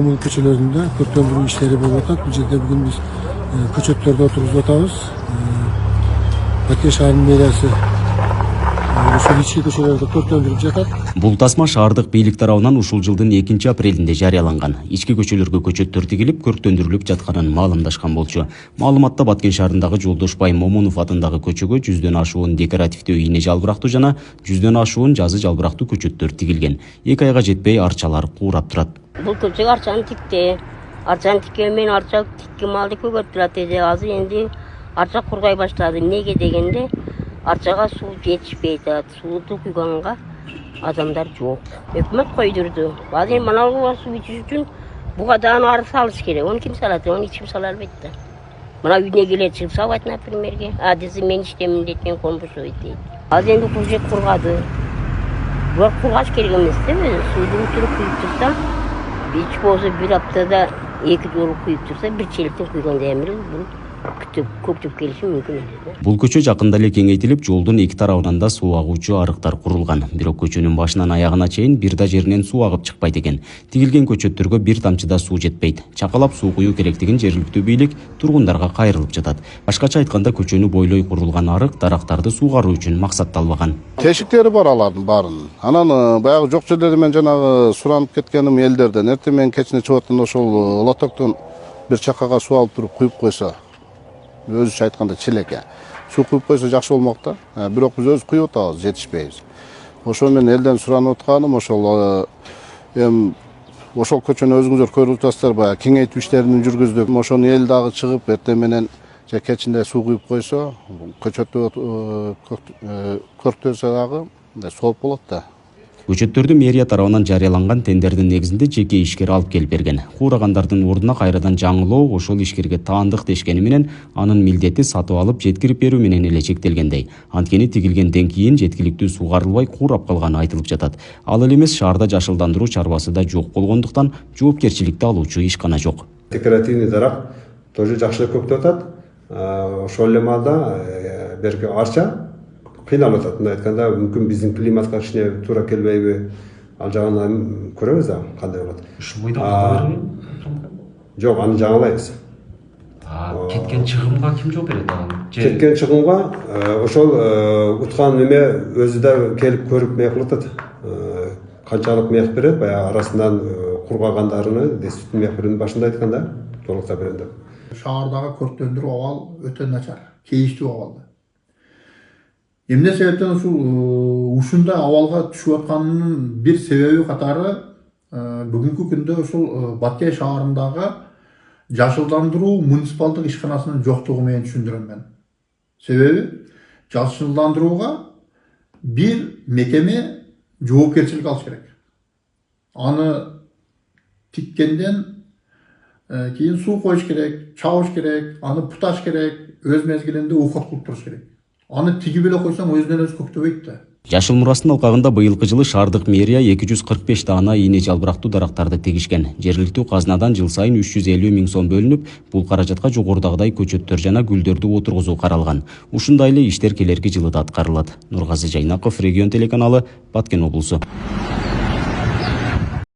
Бұл көчелерінде көрттөндүрүү иштери болуп атат. Бул жерде бүгүн биз көчөттөрдү отургузуп атабыз. Бакей шаарынын мэриясы ушул ички көчөлөрдү көрттөндүрүп жатат. Бул тасма шаардык бийлик тарабынан ушул жылдын 2-апрелинде жарыяланган. Ички көчөлөргө көчөттөр тигилип, көрктөндүрүлүп жатканын маалымдашкан болчу. Маалыматта Баткен шаарындагы Жолдошбай Момунов атындагы көчөгө 100дөн ашуун декоративдүү ийне жалбырактуу жана 100дөн ашуун жазы жалбырактуу көчөттөр тигилген. 2 айга жетпей арчалар куурап турат. Бұл көчеге арчаны тикти. Арчаны тиккен мен арча тикки малды көгөртүлат эди. Азыр энди арча кургай баштады. Эмнеге дегенде арчага суу жетишпейт. Сууду куйганга адамдар жок. Өкмөт койдурду. Азыр мына суу ичиш үчүн бугадан ары салыш керек. Оны ким салат? Оны ичим сала албайт да. Мына үйүнө келет чыгып салбайт, напримерге. Адиси мен иштемин деткен комбушу дейт. Азыр энди көчө кургады. Бул кургаш керек эмес да. Сууду утуруп куюп турса, hiç olsa bir haftada 2 жолу куюп турса, bir çelikten куйгандай эмер бул көктөп келиши мүмкүн эле. Бул көчө жакында эле кеңейтилип, жолдун 2 тарабынан да суу агуучу арыктар курулган. Бирок көчөнүн башынан аягына чейин бир да жеринен суу агып чыкпайт экен. Тигилген көчөттөргө бир тамчы да суу жетпейт. Чакалап суу куюу керектигин жергиликтүү бийлик тургундарга кайрылып жатат. Башкача айтканда көчөнү бойлой курулган арык дарактарды суугаруу үчүн максатталбаган. Тешиктери бар алардын баарын. Анан баягы жок жерлерде мен жанагы суранып кеткеним элдерден эртең менен кечине чыгып аттан ошол лотоктон бир чакага суу алып туруп куюп койсо, өзүчө айтканда чилеке суу куюп койсо жакшы болмок да. Бирок биз өз куюп атабыз, жетишпейбиз. Ошо мен элден суранып атканым ошол ошол көчөнү өзүңүздөр көрүп атасыздар, баягы кеңейтүү иштерин жүргүздүк. Ошону эл дагы чыгып эртең менен же кечинде суу куюп койсо, көчөттү көрктөсө дагы сооп болот да. Көчөттөрдү мэрия тарабынан жарыяланган тендердин негизинде жеке ишкер алып келип берген. Куурагандардын ордуна кайрадан жаңылоо ошол ишкерге таандык дешкени менен анын милдети сатып алып жеткирип берүү менен эле чектелгендей. Анткени тигилгенден кийин жеткиликтүү сугарылбай куурап калганы айтылып жатат. Ал эле эмес, шаарда жашылдандыруу чарбасы да жок болгондуктан жоопкерчиликти алуучу ишкана жок. Декоративный дарак тоже жакшы көктөп атат. Ошол эле маалда берки арча кыйналып атат. Мындай айтканда, мүмкүн биздин климатка кичине туура келбейби? Ал жагынан көрөбүз да кандай болот. Ушул бойдо жок, аны жаңылайбыз. Кеткен чыгымга ким жооп берет аны? Кеткен чыгымга ошол уткан неме өзү да келип көрүп мек кылып атат. Канчалык мек берет, баягы арасынан кургагандарыны, дестүтүн мек берүүнүн башында айтканда, толуктап берем деп. Шаардагы көрктөндүрүү абал өтө начар, кейиштүү абалда. Эмне себептен ушундай абалга түшүп атканынын бир себеби катары бүгүнкү күндө ушул Баткен шаарындагы жашылдандыруу муниципалдык ишканасынын жоктугу менен түшүндүрөм мен. Себеби жашылдандырууга бир мекеме жоопкерчилик алыш керек. Аны тиккенден кийин суу коюш керек, чабыш керек, аны путаш керек, өз мезгилинде ухат кылып туруш керек. Аны тигип эле койсоң өзүнөн өзү көктөбөйт да. Жашыл мурастын алкагында быйылкы жылы шаардык мэрия 245 даана ийне жалбырактуу дарактарды тегишкен. Жергиликтүү казынадан жыл сайын 350 миң сом бөлүнүп, бул каражатка жогорудагыдай көчөттөр жана гүлдөрдү отургузуу каралган. Ушундай эле иштер келерки жылы да аткарылат. Нургазы Жайнаков, Регион телеканалы, Баткен облусу.